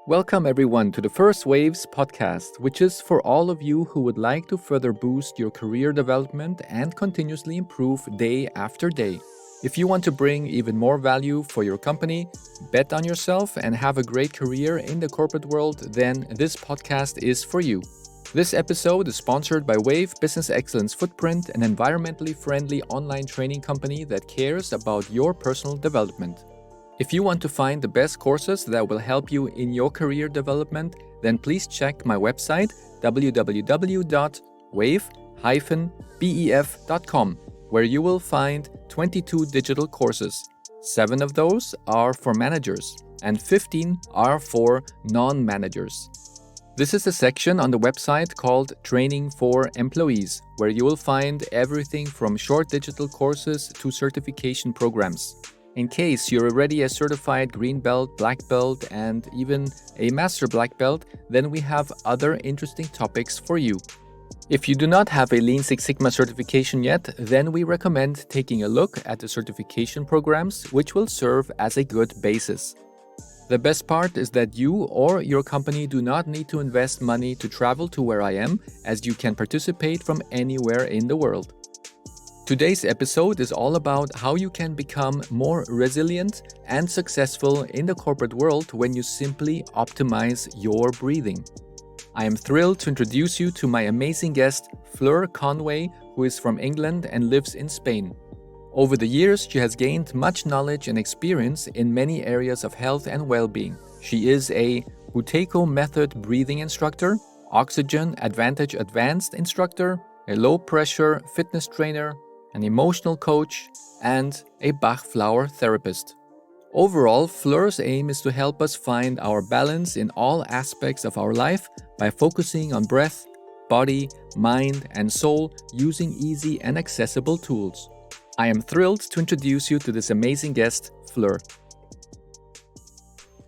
Welcome everyone to the First Waves podcast, which is for all of you who would like to further boost your career development and continuously improve day after day. If you want to bring even more value for your company, bet on yourself and have a great career in the corporate world, then this podcast is for you. This episode is sponsored by Wave Business Excellence Footprint, an environmentally friendly online training company that cares about your personal development. If you want to find the best courses that will help you in your career development, then please check my website www.wave-bef.com, where you will find 22 digital courses. 7 of those are for managers and 15 are for non-managers. This is a section on the website called Training for Employees, where you will find everything from short digital courses to certification programs. In case you're already a certified green belt, black belt, and even a master black belt, then we have other interesting topics for you. If you do not have a Lean Six Sigma certification yet, then we recommend taking a look at the certification programs, which will serve as a good basis. The best part is that you or your company do not need to invest money to travel to where I am, as you can participate from anywhere in the world. Today's episode is all about how you can become more resilient and successful in the corporate world when you simply optimize your breathing. I am thrilled to introduce you to my amazing guest, Fleur Conway, who is from England and lives in Spain. Over the years, she has gained much knowledge and experience in many areas of health and well-being. She is a Buteyko method breathing instructor, Oxygen Advantage Advanced instructor, a low-pressure fitness trainer, an emotional coach, and a Bach flower therapist. Overall, Fleur's aim is to help us find our balance in all aspects of our life by focusing on breath, body, mind, and soul using easy and accessible tools. I am thrilled to introduce you to this amazing guest, Fleur.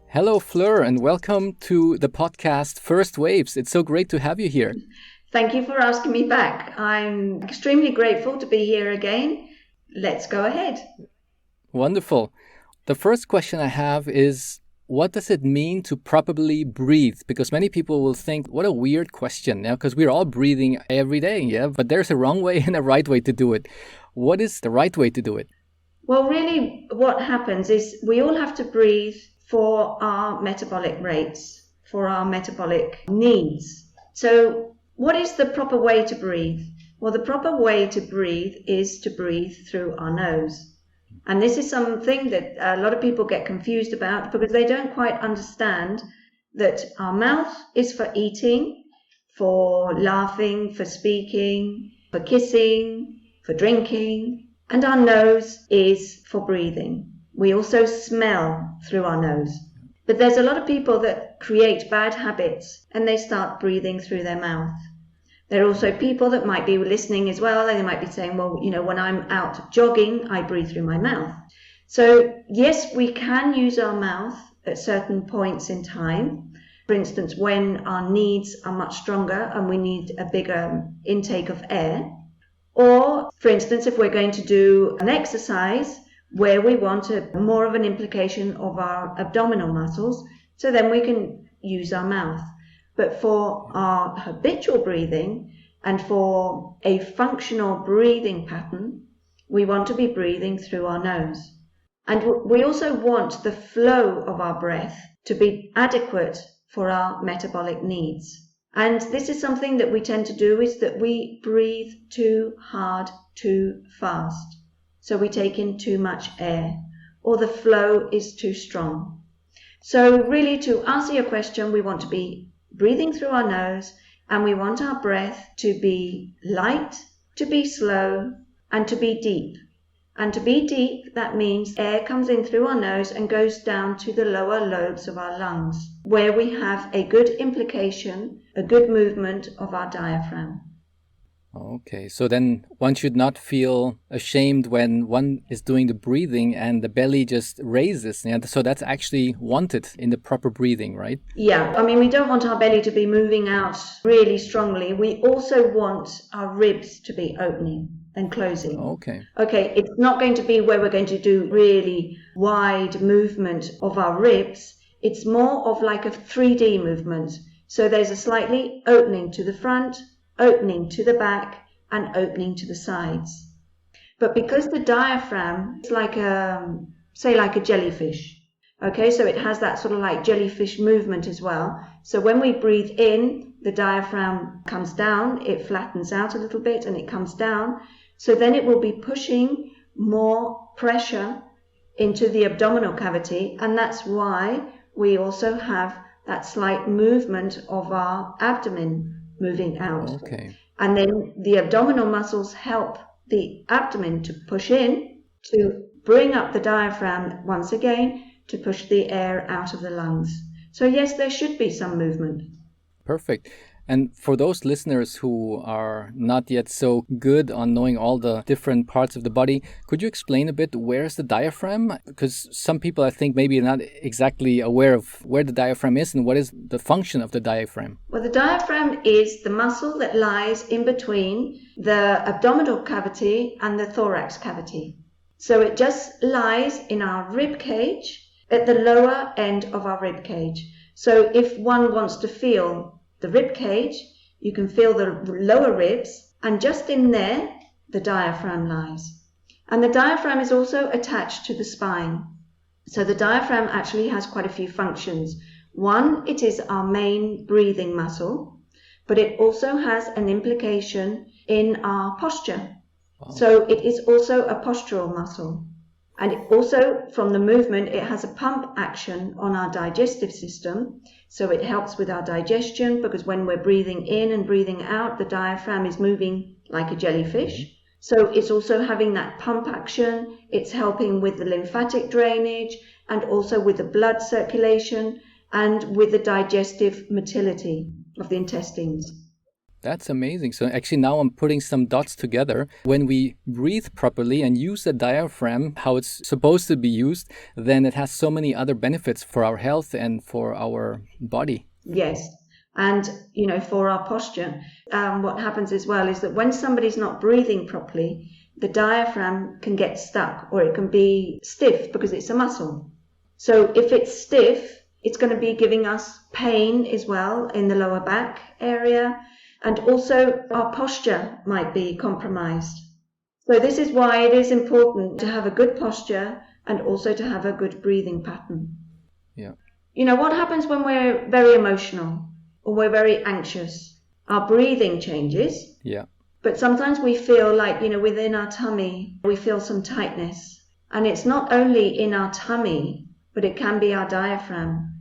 Hello, Fleur, and welcome to the podcast First Waves. It's so great to have you here. Thank you for asking me back. I'm extremely grateful to be here again. Let's go ahead. Wonderful. The first question I have is, what does it mean to properly breathe? Because many people will think, what a weird question, because we're all breathing every day, but there's a wrong way and a right way to do it. What is the right way to do it? Well, really, what happens is we all have to breathe for our metabolic rates, for our metabolic needs. So what is the proper way to breathe? Well, the proper way to breathe is to breathe through our nose. And this is something that a lot of people get confused about because they don't quite understand that our mouth is for eating, for laughing, for speaking, for kissing, for drinking, and our nose is for breathing. We also smell through our nose. But there's a lot of people that create bad habits and they start breathing through their mouth. There are also people that might be listening as well, and they might be saying, well, when I'm out jogging, I breathe through my mouth. So yes, we can use our mouth at certain points in time. For instance, when our needs are much stronger and we need a bigger intake of air. Or, for instance, if we're going to do an exercise where we want more of an implication of our abdominal muscles, so then we can use our mouth. But for our habitual breathing and for a functional breathing pattern, we want to be breathing through our nose. And we also want the flow of our breath to be adequate for our metabolic needs. And this is something that we tend to do, is that we breathe too hard, too fast. So we take in too much air, or the flow is too strong. So really, to answer your question, we want to be breathing through our nose, and we want our breath to be light, to be slow, and to be deep. And to be deep, that means air comes in through our nose and goes down to the lower lobes of our lungs, where we have a good implication, a good movement of our diaphragm. Okay, so then one should not feel ashamed when one is doing the breathing and the belly just raises. So that's actually wanted in the proper breathing, right? Yeah, we don't want our belly to be moving out really strongly. We also want our ribs to be opening and closing. Okay, it's not going to be where we're going to do really wide movement of our ribs. It's more of like a 3D movement. So there's a slightly opening to the front, opening to the back, and opening to the sides. But because the diaphragm is like say like a jellyfish, okay, so it has that sort of like jellyfish movement as well. So when we breathe in, the diaphragm comes down, it flattens out a little bit and it comes down. So then it will be pushing more pressure into the abdominal cavity, and that's why we also have that slight movement of our abdomen moving out. Okay. And then the abdominal muscles help the abdomen to push in, to bring up the diaphragm once again, to push the air out of the lungs. So yes, there should be some movement. Perfect. And for those listeners who are not yet so good on knowing all the different parts of the body, could you explain a bit where's the diaphragm? Because some people, I think, maybe are not exactly aware of where the diaphragm is and what is the function of the diaphragm. Well, the diaphragm is the muscle that lies in between the abdominal cavity and the thorax cavity. So it just lies in our rib cage, at the lower end of our rib cage. So if one wants to feel the rib cage, you can feel the lower ribs, and just in there, the diaphragm lies. And the diaphragm is also attached to the spine. So the diaphragm actually has quite a few functions. One, it is our main breathing muscle, but it also has an implication in our posture. Wow. So it is also a postural muscle. And also from the movement, it has a pump action on our digestive system. So it helps with our digestion, because when we're breathing in and breathing out, the diaphragm is moving like a jellyfish. So it's also having that pump action. It's helping with the lymphatic drainage and also with the blood circulation and with the digestive motility of the intestines. That's amazing. So actually now I'm putting some dots together. When we breathe properly and use the diaphragm how it's supposed to be used, then it has so many other benefits for our health and for our body. Yes. And, for our posture, what happens as well is that when somebody's not breathing properly, the diaphragm can get stuck, or it can be stiff because it's a muscle. So if it's stiff, it's going to be giving us pain as well in the lower back area. And also our posture might be compromised. So this is why it is important to have a good posture and also to have a good breathing pattern. Yeah. What happens when we're very emotional or we're very anxious? Our breathing changes. Yeah. But sometimes we feel like, within our tummy, we feel some tightness. And it's not only in our tummy, but it can be our diaphragm.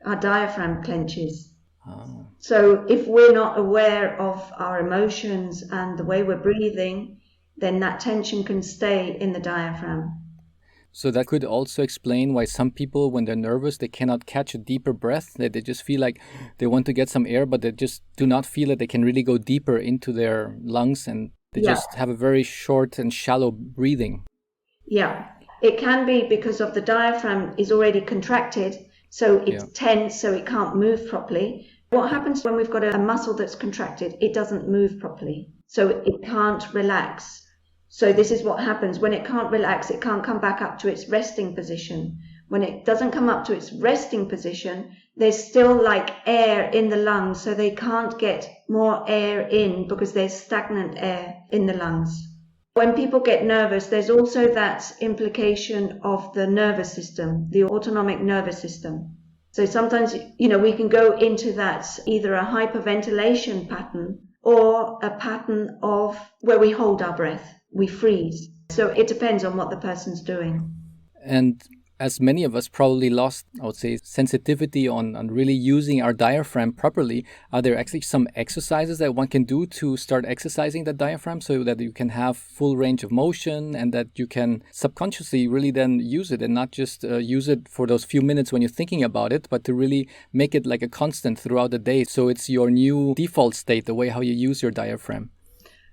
Our diaphragm clenches. Oh. So if we're not aware of our emotions and the way we're breathing, then that tension can stay in the diaphragm. So that could also explain why some people, when they're nervous, they cannot catch a deeper breath, that they just feel like they want to get some air, but they just do not feel that they can really go deeper into their lungs, and they just have a very short and shallow breathing. Yeah, it can be because of the diaphragm is already contracted, so it's tense, so it can't move properly. What happens when we've got a muscle that's contracted? It doesn't move properly, so it can't relax. So this is what happens. When it can't relax, it can't come back up to its resting position. When it doesn't come up to its resting position, there's still like air in the lungs, so they can't get more air in because there's stagnant air in the lungs. When people get nervous, there's also that implication of the nervous system, the autonomic nervous system. So sometimes, we can go into that either a hyperventilation pattern or a pattern of where we hold our breath, we freeze. So it depends on what the person's doing. And as many of us probably lost, I would say, sensitivity on really using our diaphragm properly, are there actually some exercises that one can do to start exercising the diaphragm so that you can have full range of motion and that you can subconsciously really then use it and not just use it for those few minutes when you're thinking about it, but to really make it like a constant throughout the day so it's your new default state, the way how you use your diaphragm?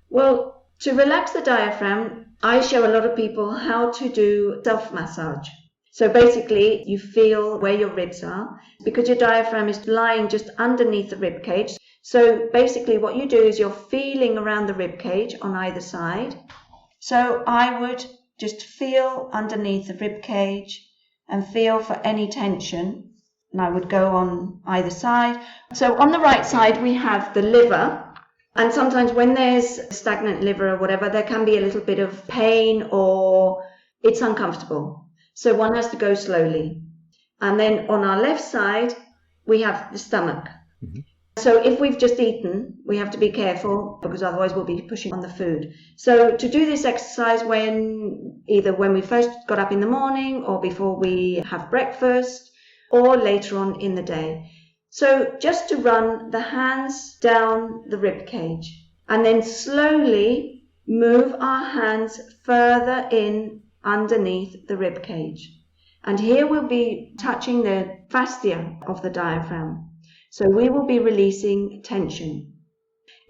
Well, to relax the diaphragm, I show a lot of people how to do self-massage. So basically, you feel where your ribs are because your diaphragm is lying just underneath the rib cage. So basically what you do is you're feeling around the rib cage on either side. So I would just feel underneath the rib cage and feel for any tension. and I would go on either side. So on the right side, we have the liver. And sometimes when there's stagnant liver or whatever, there can be a little bit of pain or it's uncomfortable. So one has to go slowly. And then on our left side, we have the stomach. Mm-hmm. So if we've just eaten, we have to be careful because otherwise we'll be pushing on the food. So to do this exercise either when we first got up in the morning or before we have breakfast or later on in the day. So just to run the hands down the rib cage and then slowly move our hands further in underneath the rib cage. And here we'll be touching the fascia of the diaphragm. So we will be releasing tension.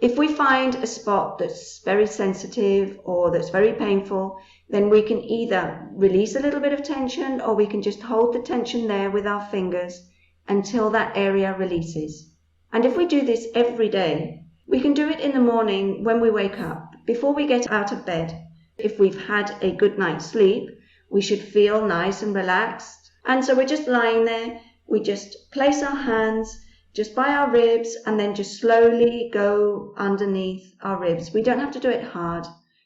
If we find a spot that's very sensitive or that's very painful, then we can either release a little bit of tension or we can just hold the tension there with our fingers until that area releases. And if we do this every day, we can do it in the morning when we wake up, before we get out of bed. If we've had a good night's sleep, we should feel nice and relaxed. And so we're just lying there. We just place our hands just by our ribs and then just slowly go underneath our ribs. We don't have to do it hard,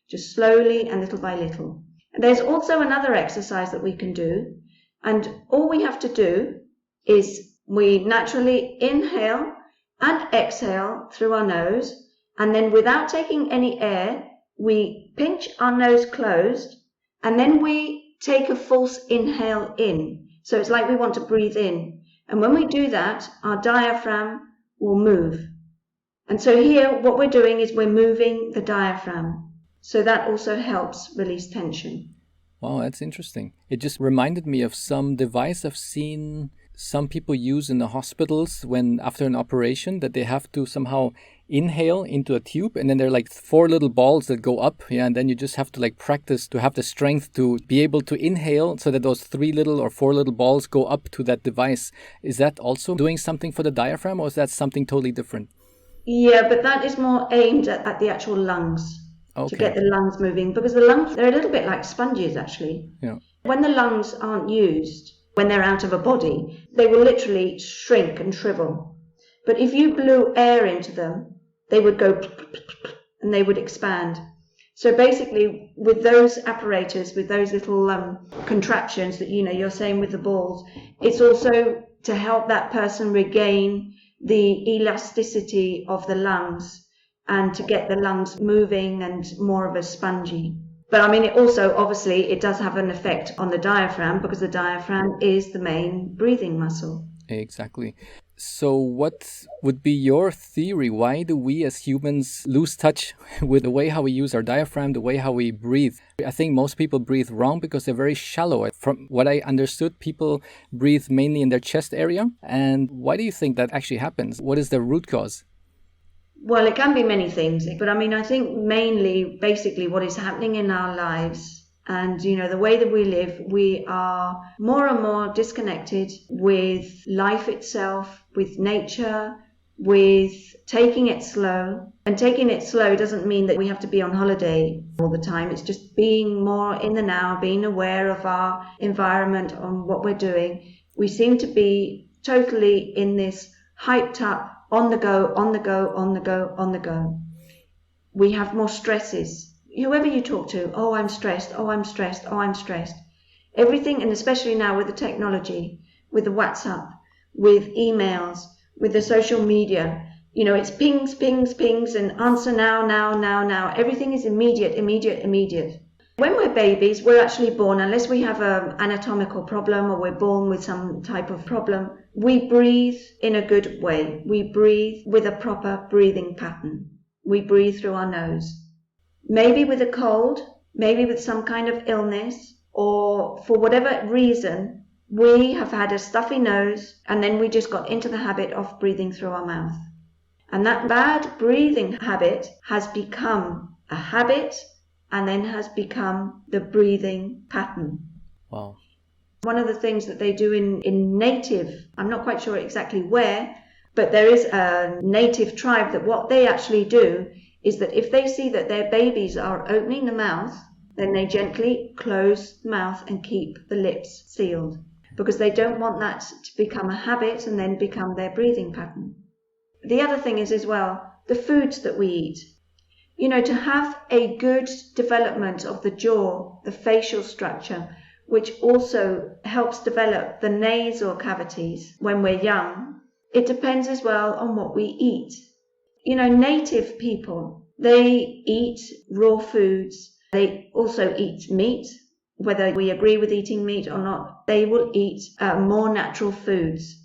just slowly and little by little. And there's also another exercise that we can do. And all we have to do is we naturally inhale and exhale through our nose. And then without taking any air, we pinch our nose closed and then we take a false inhale in. So it's like we want to breathe in. And when we do that, our diaphragm will move. And so here, what we're doing is we're moving the diaphragm. So that also helps release tension. Wow, that's interesting. It just reminded me of some device I've seen some people use in the hospitals when after an operation that they have to somehow inhale into a tube and then there are like 4 little balls that go up, and then you just have to like practice to have the strength to be able to inhale so that those 3 little or 4 little balls go up to that device. Is that also doing something for the diaphragm or is that something totally different? Yeah, but that is more aimed at the actual lungs. Okay. To get the lungs moving, because the lungs, they're a little bit like sponges actually. Yeah. When the lungs aren't used, when they're out of a body, they will literally shrink and shrivel. But if you blew air into them, they would go and they would expand. So basically, with those apparatus, with those little contraptions that you're saying with the balls, it's also to help that person regain the elasticity of the lungs and to get the lungs moving and more of a spongy. But I mean, it also, obviously, it does have an effect on the diaphragm because the diaphragm is the main breathing muscle. Exactly. So what would be your theory? Why do we as humans lose touch with the way how we use our diaphragm, the way how we breathe? I think most people breathe wrong because they're very shallow. From what I understood, people breathe mainly in their chest area. And why do you think that actually happens? What is the root cause? Well, it can be many things, but I mean, I think mainly, basically what is happening in our lives and, the way that we live, we are more and more disconnected with life itself, with nature, with taking it slow. And taking it slow doesn't mean that we have to be on holiday all the time. It's just being more in the now, being aware of our environment, on what we're doing. We seem to be totally in this hyped up, on the go, on the go, on the go, on the go. We have more stresses. Whoever you talk to, oh, I'm stressed, oh, I'm stressed, oh, I'm stressed. Everything, and especially now with the technology, with the WhatsApp, with emails, with the social media, it's pings, pings, pings, and answer now, now, now, now. Everything is immediate, immediate, immediate. When we're babies, we're actually born, unless we have an anatomical problem or we're born with some type of problem, we breathe in a good way. We breathe with a proper breathing pattern. We breathe through our nose. Maybe with a cold, maybe with some kind of illness, or for whatever reason, we have had a stuffy nose and then we just got into the habit of breathing through our mouth. And that bad breathing habit has become a habit and then has become the breathing pattern. Wow. One of the things that they do in native, I'm not quite sure exactly where, but there is a native tribe that what they actually do is that if they see that their babies are opening the mouth, then they gently close the mouth and keep the lips sealed. because they don't want that to become a habit and then become their breathing pattern. The other thing is as well, the foods that we eat. You know, to have a good development of the jaw, the facial structure, which also helps develop the nasal cavities when we're young, it depends as well on what we eat. You know, native people, they eat raw foods. They also eat meat. Whether we agree with eating meat or not, they will eat more natural foods.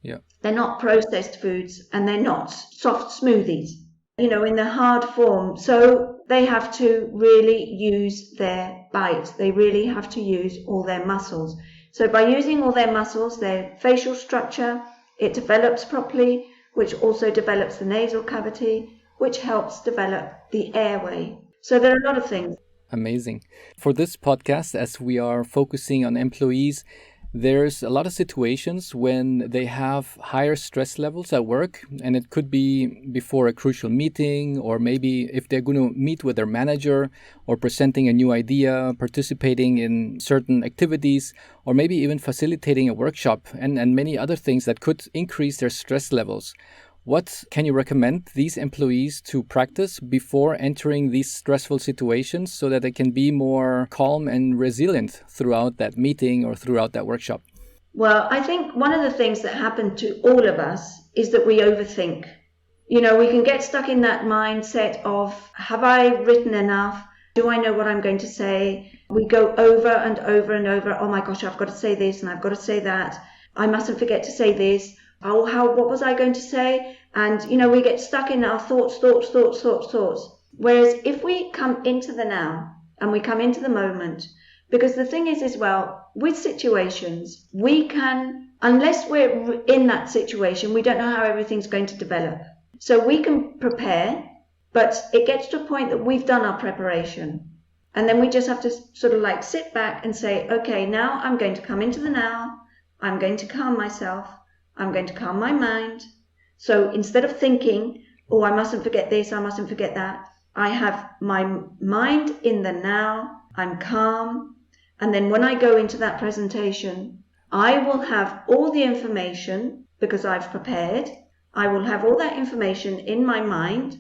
Yeah. They're not processed foods, and they're not soft smoothies, you know, in the hard form. So they have to really use their bite. They really have to use all their muscles. So by using all their muscles, their facial structure, it develops properly, which also develops the nasal cavity, which helps develop the airway. So there are a lot of things. Amazing. For this podcast, as we are focusing on employees, there's a lot of situations when they have higher stress levels at work, and it could be before a crucial meeting, or maybe if they're going to meet with their manager, or presenting a new idea, participating in certain activities, or maybe even facilitating a workshop, and many other things that could increase their stress levels. What can you recommend these employees to practice before entering these stressful situations so that they can be more calm and resilient throughout that meeting or throughout that workshop? Well, I think one of the things that happen to all of us is that we overthink. You know, we can get stuck in that mindset of, have I written enough? Do I know what I'm going to say? We go over and over and over. Oh my gosh, I've got to say this and I've got to say that. I mustn't forget to say this. Oh, what was I going to say? And, you know, we get stuck in our thoughts. Whereas if we come into the now and we come into the moment, because the thing is as well, with situations, we can, unless we're in that situation, we don't know how everything's going to develop. So we can prepare, but it gets to a point that we've done our preparation. And then we just have to sort of like sit back and say, okay, now I'm going to come into the now. I'm going to calm myself. I'm going to calm my mind. So instead of thinking, oh, I mustn't forget this, I mustn't forget that, I have my mind in the now, I'm calm. And then when I go into that presentation, I will have all the information because I've prepared. I will have all that information in my mind.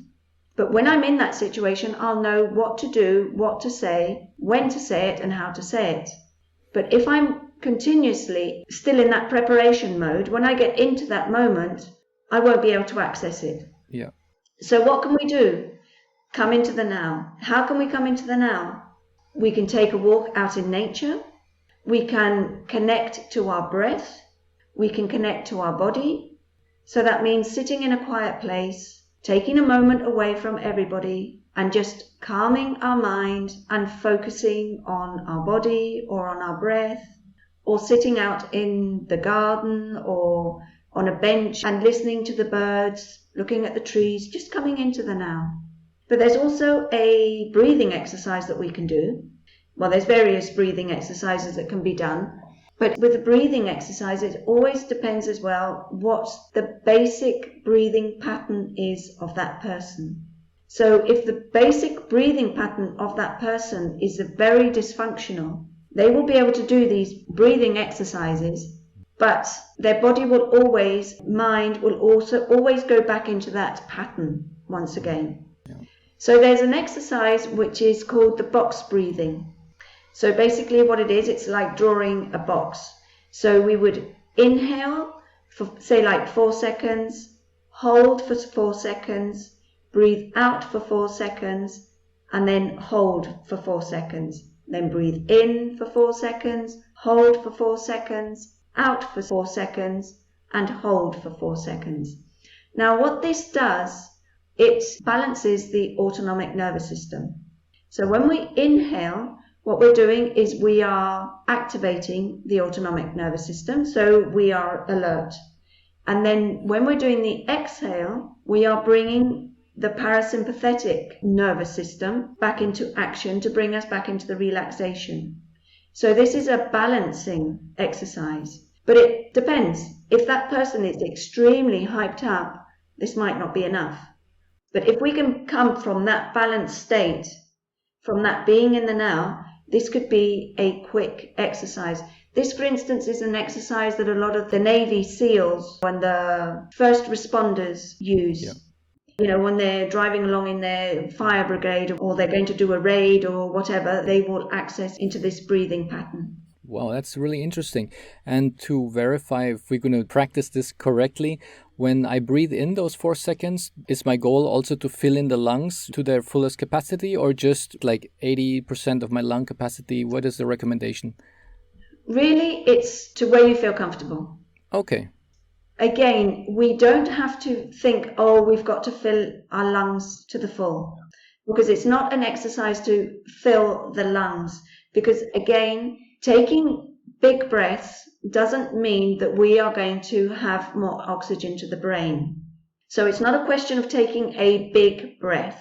But when I'm in that situation, I'll know what to do, what to say, when to say it, and how to say it. But if I'm continuously still in that preparation mode, when I get into that moment, I won't be able to access it. Yeah. So what can we do? Come into the now. How can we come into the now? We can take a walk out in nature. We can connect to our breath. We can connect to our body. So that means sitting in a quiet place, taking a moment away from everybody and just calming our mind and focusing on our body or on our breath, or sitting out in the garden or on a bench and listening to the birds, looking at the trees, just coming into the now. But there's also a breathing exercise that we can do. Well, there's various breathing exercises that can be done. But with the breathing exercise, it always depends as well what the basic breathing pattern is of that person. So if the basic breathing pattern of that person is very dysfunctional, they will be able to do these breathing exercises, but their body will always, mind will also always go back into that pattern once again. Yeah. So there's an exercise which is called the box breathing. So basically what it is, it's like drawing a box. So we would inhale for say like 4 seconds, hold for 4 seconds, breathe out for 4 seconds, and then hold for 4 seconds. Then breathe in for 4 seconds, hold for 4 seconds, out for 4 seconds, and hold for 4 seconds. Now what this does, it balances the autonomic nervous system. So when we inhale, what we're doing is we are activating the autonomic nervous system, so we are alert. And then when we're doing the exhale, we are bringing the parasympathetic nervous system back into action to bring us back into the relaxation. So this is a balancing exercise, but it depends. If that person is extremely hyped up, this might not be enough. But if we can come from that balanced state, from that being in the now, this could be a quick exercise. This, for instance, is an exercise that a lot of the Navy SEALs and the first responders use. Yeah. You know, when they're driving along in their fire brigade or they're going to do a raid or whatever, they will access into this breathing pattern. Wow, that's really interesting. And to verify if we're going to practice this correctly, when I breathe in those 4 seconds, is my goal also to fill in the lungs to their fullest capacity, or just like 80% of my lung capacity? What is the recommendation? Really, it's to where you feel comfortable. Okay. Again, we don't have to think, oh, we've got to fill our lungs to the full, because it's not an exercise to fill the lungs. Because again, taking big breaths doesn't mean that we are going to have more oxygen to the brain. So it's not a question of taking a big breath.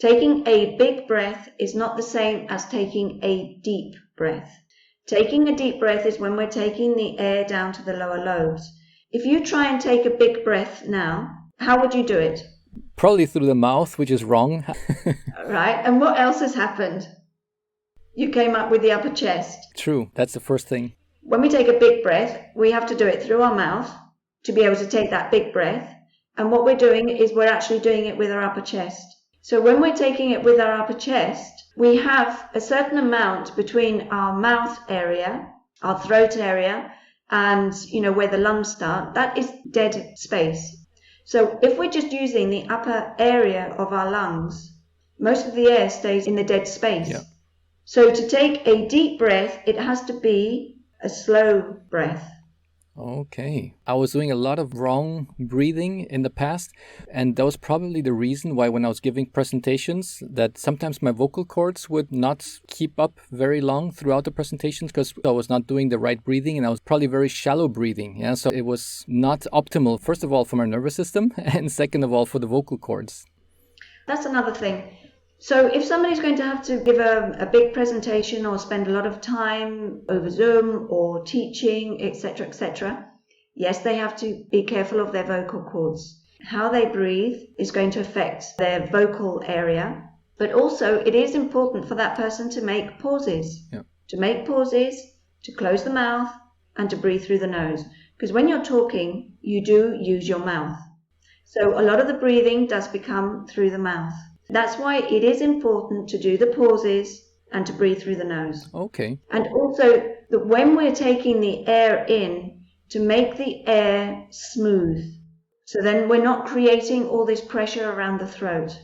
Taking a big breath is not the same as taking a deep breath. Taking a deep breath is when we're taking the air down to the lower lobes. If you try and take a big breath now, how would you do it? Probably through the mouth, which is wrong. Right, and what else has happened? You came up with the upper chest. True, that's the first thing. When we take a big breath, we have to do it through our mouth to be able to take that big breath. And what we're doing is we're actually doing it with our upper chest. So when we're taking it with our upper chest, we have a certain amount between our mouth area, our throat area, and, you know, where the lungs start. That is dead space. So if we're just using the upper area of our lungs, most of the air stays in the dead space. Yeah. So to take a deep breath, it has to be a slow breath. Okay. I was doing a lot of wrong breathing in the past, and that was probably the reason why when I was giving presentations that sometimes my vocal cords would not keep up very long throughout the presentations because I was not doing the right breathing, and I was probably very shallow breathing. Yeah, so it was not optimal, first of all, for my nervous system, and second of all, for the vocal cords. That's another thing. So if somebody's going to have to give a big presentation or spend a lot of time over Zoom or teaching, etc., yes, they have to be careful of their vocal cords. How they breathe is going to affect their vocal area, but also it is important for that person to make pauses. Yeah. To make pauses, to close the mouth, and to breathe through the nose. Because when you're talking, you do use your mouth. So a lot of the breathing does become through the mouth. That's why it is important to do the pauses and to breathe through the nose. Okay. And also that when we're taking the air in, to make the air smooth. So then we're not creating all this pressure around the throat.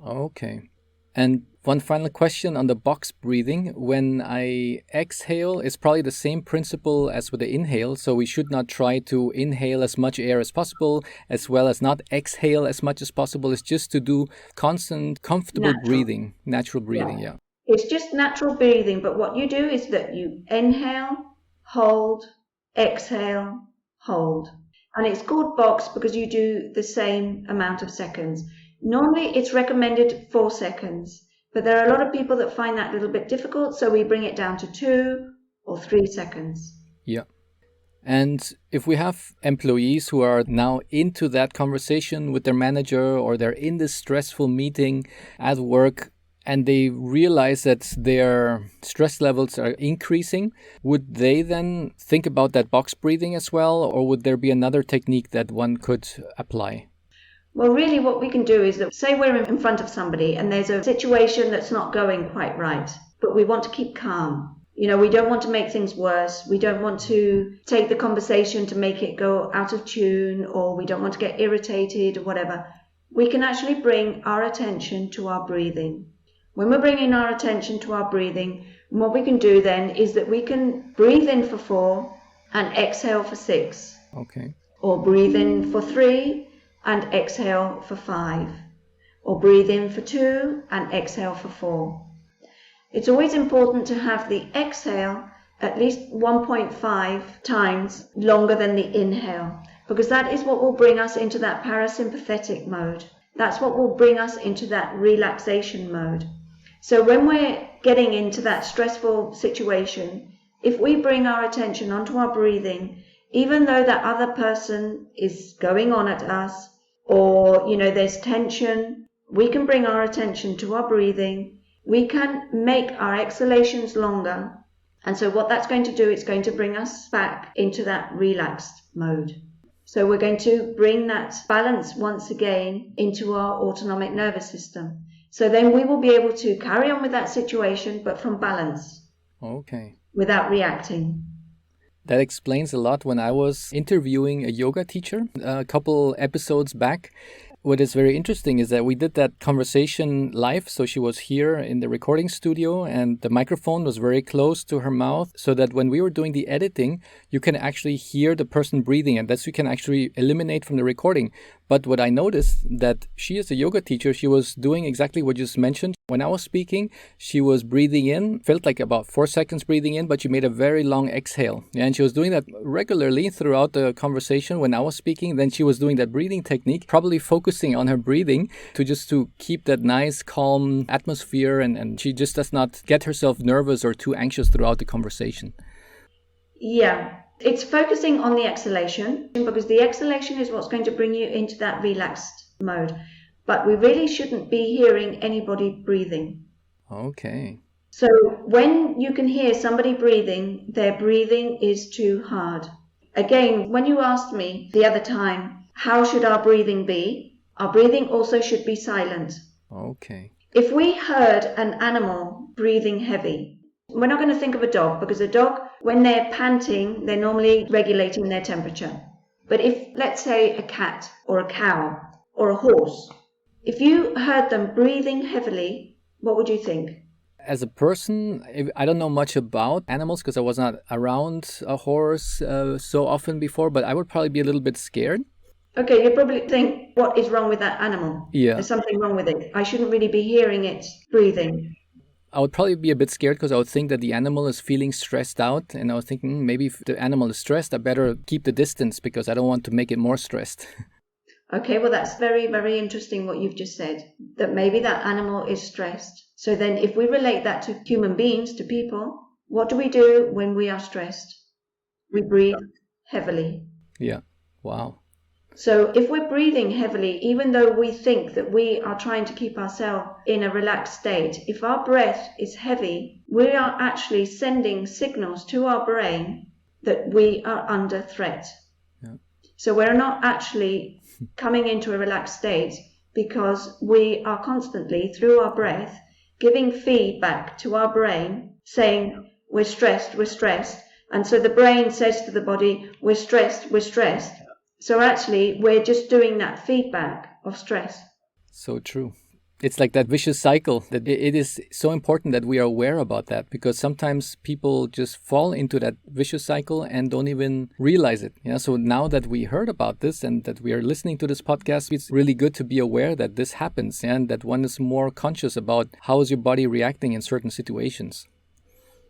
Okay. And one final question on the box breathing. When I exhale, it's probably the same principle as with the inhale. So we should not try to inhale as much air as possible, as well as not exhale as much as possible. It's just to do constant, comfortable breathing, natural breathing, yeah. It's just natural breathing, but what you do is that you inhale, hold, exhale, hold. And it's called box because you do the same amount of seconds. Normally it's recommended 4 seconds, but there are a lot of people that find that a little bit difficult, so we bring it down to 2 or 3 seconds. Yeah. And if we have employees who are now into that conversation with their manager, or they're in this stressful meeting at work and they realize that their stress levels are increasing, would they then think about that box breathing as well, or would there be another technique that one could apply? Well, really what we can do is that, say we're in front of somebody and there's a situation that's not going quite right, but we want to keep calm. You know, we don't want to make things worse. We don't want to take the conversation to make it go out of tune, or we don't want to get irritated or whatever. We can actually bring our attention to our breathing. When we're bringing our attention to our breathing, what we can do then is that we can breathe in for 4 and exhale for 6. Okay. Or breathe in for 3 and exhale for 5. Or breathe in for 2 and exhale for 4. It's always important to have the exhale at least 1.5 times longer than the inhale, because that is what will bring us into that parasympathetic mode. That's what will bring us into that relaxation mode. So when we're getting into that stressful situation, if we bring our attention onto our breathing, even though that other person is going on at us, or, you know, there's tension, we can bring our attention to our breathing. We can make our exhalations longer, And so what that's going to do, it's going to bring us back into that relaxed mode. So we're going to bring that balance once again into our autonomic nervous system. So then we will be able to carry on with that situation, but from balance. Okay. Without reacting. That explains a lot. When I was interviewing a yoga teacher a couple episodes back, what is very interesting is that we did that conversation live. So she was here in the recording studio and the microphone was very close to her mouth, so that when we were doing the editing, you can actually hear the person breathing, and that's you can actually eliminate from the recording. But what I noticed that she is a yoga teacher, she was doing exactly what you just mentioned. When I was speaking, she was breathing in, felt like about 4 seconds breathing in, but she made a very long exhale. And she was doing that regularly throughout the conversation when I was speaking. Then she was doing that breathing technique, probably focusing on her breathing to keep that nice, calm atmosphere. And she just does not get herself nervous or too anxious throughout the conversation. Yeah. It's focusing on the exhalation, because the exhalation is what's going to bring you into that relaxed mode. But we really shouldn't be hearing anybody breathing. Okay. So when you can hear somebody breathing, their breathing is too hard. Again, when you asked me the other time, how should our breathing be? Our breathing also should be silent. Okay. If we heard an animal breathing heavy, we're not going to think of a dog, because a dog, when they're panting, they're normally regulating their temperature. But if, let's say, a cat or a cow or a horse, if you heard them breathing heavily, what would you think? As a person, I don't know much about animals because I was not around a horse so often before, but I would probably be a little bit scared. Okay, you probably think, what is wrong with that animal? Yeah. There's something wrong with it. I shouldn't really be hearing it breathing. I would probably be a bit scared because I would think that the animal is feeling stressed out. And I was thinking, maybe if the animal is stressed, I better keep the distance because I don't want to make it more stressed. Okay, well, that's very, very interesting what you've just said, that maybe that animal is stressed. So then if we relate that to human beings, to people, what do we do when we are stressed? We breathe heavily. Yeah. Wow. So if we're breathing heavily, even though we think that we are trying to keep ourselves in a relaxed state, if our breath is heavy, we are actually sending signals to our brain that we are under threat. Yeah. So we're not actually coming into a relaxed state because we are constantly, through our breath, giving feedback to our brain saying, we're stressed. And so the brain says to the body, we're stressed. So actually, we're just doing that feedback of stress. So true. It's like that vicious cycle that it is so important that we are aware about that, because sometimes people just fall into that vicious cycle and don't even realize it. Yeah. So now that we heard about this and that we are listening to this podcast, it's really good to be aware that this happens and that one is more conscious about how is your body reacting in certain situations.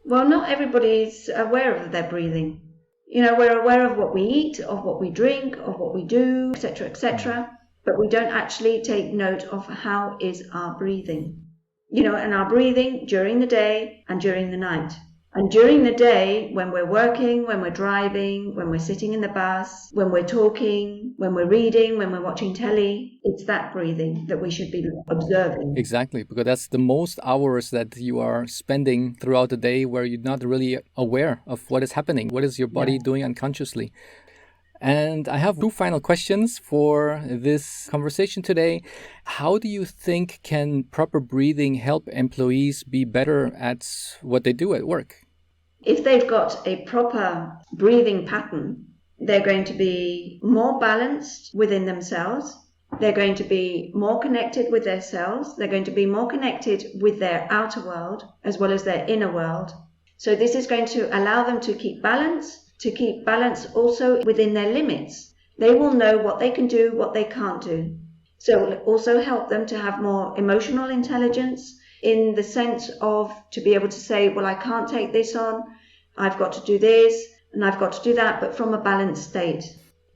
Well, not everybody is aware of their breathing. You know, we're aware of what we eat, of what we drink, of what we do, etc. But we don't actually take note of how is our breathing. You know, and our breathing during the day and during the night. And during the day, when we're working, when we're driving, when we're sitting in the bus, when we're talking, when we're reading, when we're watching telly, it's that breathing that we should be observing. Exactly, because that's the most hours that you are spending throughout the day where you're not really aware of what is happening. What is your body doing unconsciously? And I have 2 final questions for this conversation today. How do you think can proper breathing help employees be better at what they do at work? If they've got a proper breathing pattern, they're going to be more balanced within themselves. They're going to be more connected with their selves. They're going to be more connected with their outer world as well as their inner world. So this is going to allow them to keep balance also within their limits. They will know what they can do, what they can't do. So it will also help them to have more emotional intelligence in the sense of to be able to say, well, I can't take this on, I've got to do this, and I've got to do that, but from a balanced state.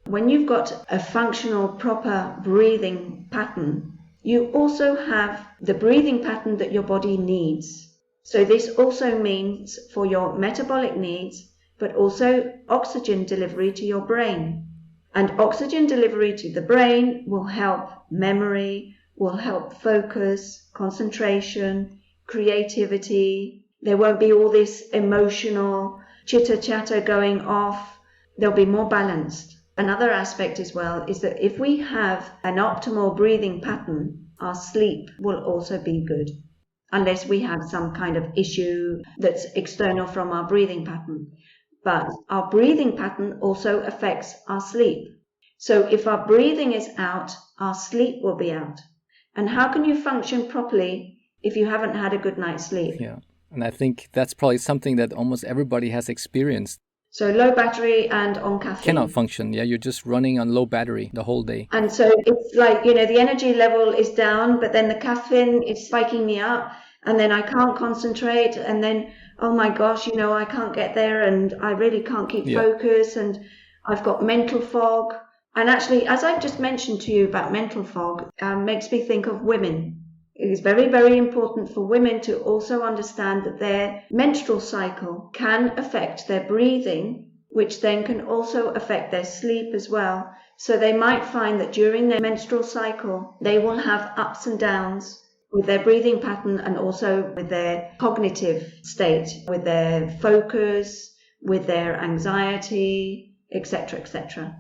When you've got a functional, proper breathing pattern, you also have the breathing pattern that your body needs. So this also means for your metabolic needs, but also oxygen delivery to your brain. And oxygen delivery to the brain will help memory, will help focus, concentration, creativity, There won't be all this emotional chitter-chatter going off. They'll be more balanced. Another aspect as well is that if we have an optimal breathing pattern, our sleep will also be good, unless we have some kind of issue that's external from our breathing pattern. But our breathing pattern also affects our sleep. So if our breathing is out, our sleep will be out. And how can you function properly if you haven't had a good night's sleep? Yeah. And I think that's probably something that almost everybody has experienced. So low battery and on caffeine. Cannot function. Yeah, you're just running on low battery the whole day. And so it's like, the energy level is down, but then the caffeine is spiking me up, and then I can't concentrate, and then, oh my gosh, I can't get there, and I really can't keep focus, and I've got mental fog. And actually, as I've just mentioned to you about mental fog, makes me think of women. It is very, very important for women to also understand that their menstrual cycle can affect their breathing, which then can also affect their sleep as well. So they might find that during their menstrual cycle, they will have ups and downs with their breathing pattern and also with their cognitive state, with their focus, with their anxiety, etc., etc.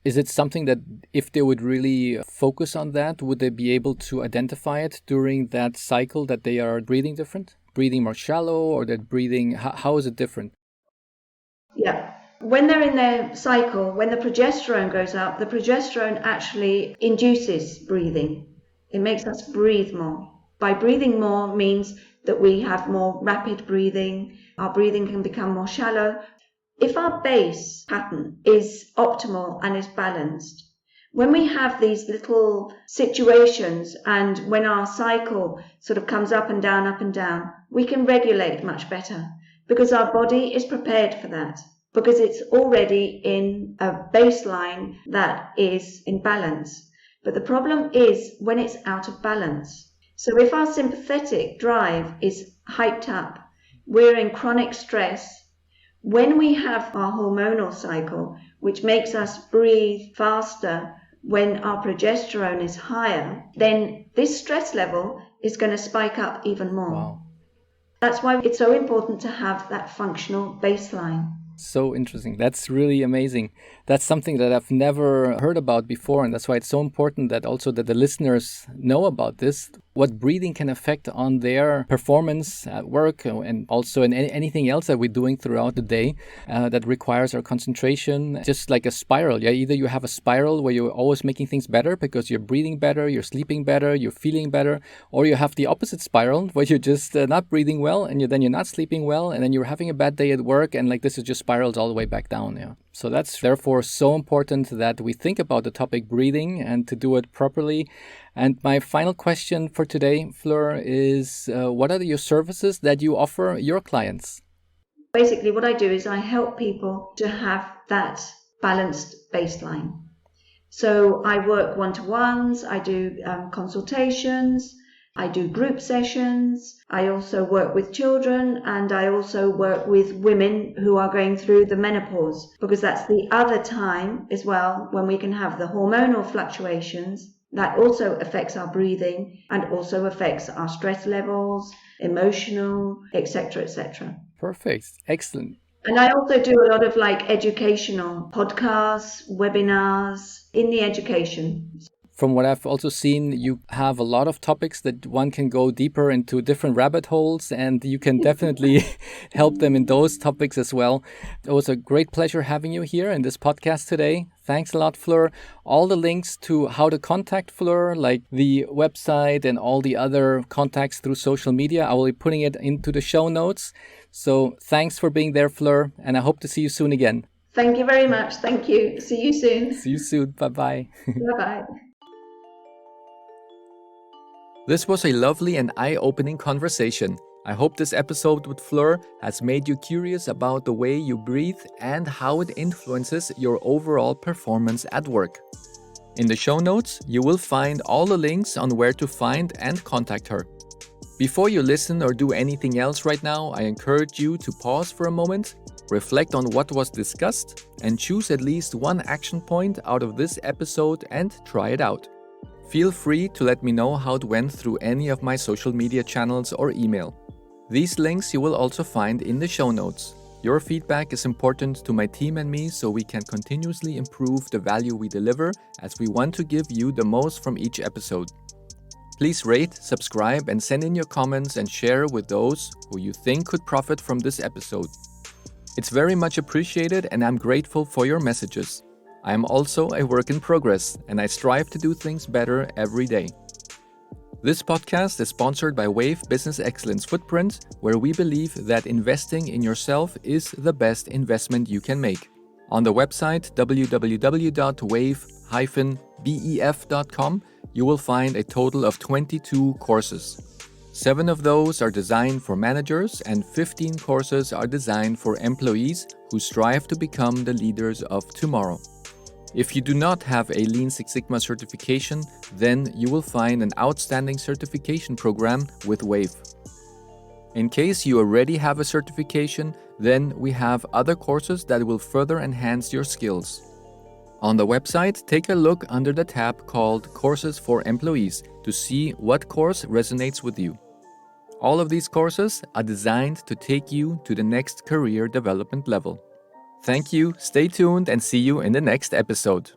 Is it something that if they would really focus on that, would they be able to identify it during that cycle that they are breathing different? Breathing more shallow, or that breathing, how is it different? Yeah. When they're in their cycle, when the progesterone goes up, the progesterone actually induces breathing. It makes us breathe more. By breathing more means that we have more rapid breathing. Our breathing can become more shallow. If our base pattern is optimal and is balanced, when we have these little situations and when our cycle sort of comes up and down, we can regulate much better because our body is prepared for that, because it's already in a baseline that is in balance. But the problem is when it's out of balance. So if our sympathetic drive is hyped up, we're in chronic stress. When we have our hormonal cycle, which makes us breathe faster when our progesterone is higher, then this stress level is going to spike up even more. Wow. That's why it's so important to have that functional baseline. So interesting. That's really amazing. That's something that I've never heard about before. And that's why it's so important that also that the listeners know about this, what breathing can affect on their performance at work and also in anything else that we're doing throughout the day that requires our concentration. Just like a spiral. Yeah, either you have a spiral where you're always making things better because you're breathing better, you're sleeping better, you're feeling better, or you have the opposite spiral where you're just not breathing well and then you're not sleeping well and then you're having a bad day at work and like this is just spirals all the way back down. Yeah. So that's therefore so important that we think about the topic breathing and to do it properly. And my final question for today, Fleur, is what are your services that you offer your clients? Basically, what I do is I help people to have that balanced baseline. So I work one-to-ones, I do consultations, I do group sessions, I also work with children, and I also work with women who are going through the menopause, because that's the other time as well when we can have the hormonal fluctuations. That also affects our breathing and also affects our stress levels, emotional, etc., etc. Perfect. Excellent. And I also do a lot of educational podcasts, webinars in the education. From what I've also seen, you have a lot of topics that one can go deeper into different rabbit holes, and you can definitely help them in those topics as well. It was a great pleasure having you here in this podcast today. Thanks a lot, Fleur. All the links to how to contact Fleur, like the website and all the other contacts through social media, I will be putting it into the show notes. So thanks for being there, Fleur, and I hope to see you soon again. Thank you very much. Thank you. See you soon. See you soon. Bye-bye. Bye-bye. This was a lovely and eye-opening conversation. I hope this episode with Fleur has made you curious about the way you breathe and how it influences your overall performance at work. In the show notes, you will find all the links on where to find and contact her. Before you listen or do anything else right now, I encourage you to pause for a moment, reflect on what was discussed, and choose at least one action point out of this episode and try it out. Feel free to let me know how it went through any of my social media channels or email. These links you will also find in the show notes. Your feedback is important to my team and me so we can continuously improve the value we deliver as we want to give you the most from each episode. Please rate, subscribe, and send in your comments and share with those who you think could profit from this episode. It's very much appreciated and I'm grateful for your messages. I am also a work in progress and I strive to do things better every day. This podcast is sponsored by Wave Business Excellence Footprint, where we believe that investing in yourself is the best investment you can make. On the website www.wave-bef.com, you will find a total of 22 courses. 7 of those are designed for managers and 15 courses are designed for employees who strive to become the leaders of tomorrow. If you do not have a Lean Six Sigma certification, then you will find an outstanding certification program with Wave. In case you already have a certification, then we have other courses that will further enhance your skills. On the website, take a look under the tab called Courses for Employees to see what course resonates with you. All of these courses are designed to take you to the next career development level. Thank you, stay tuned, and see you in the next episode.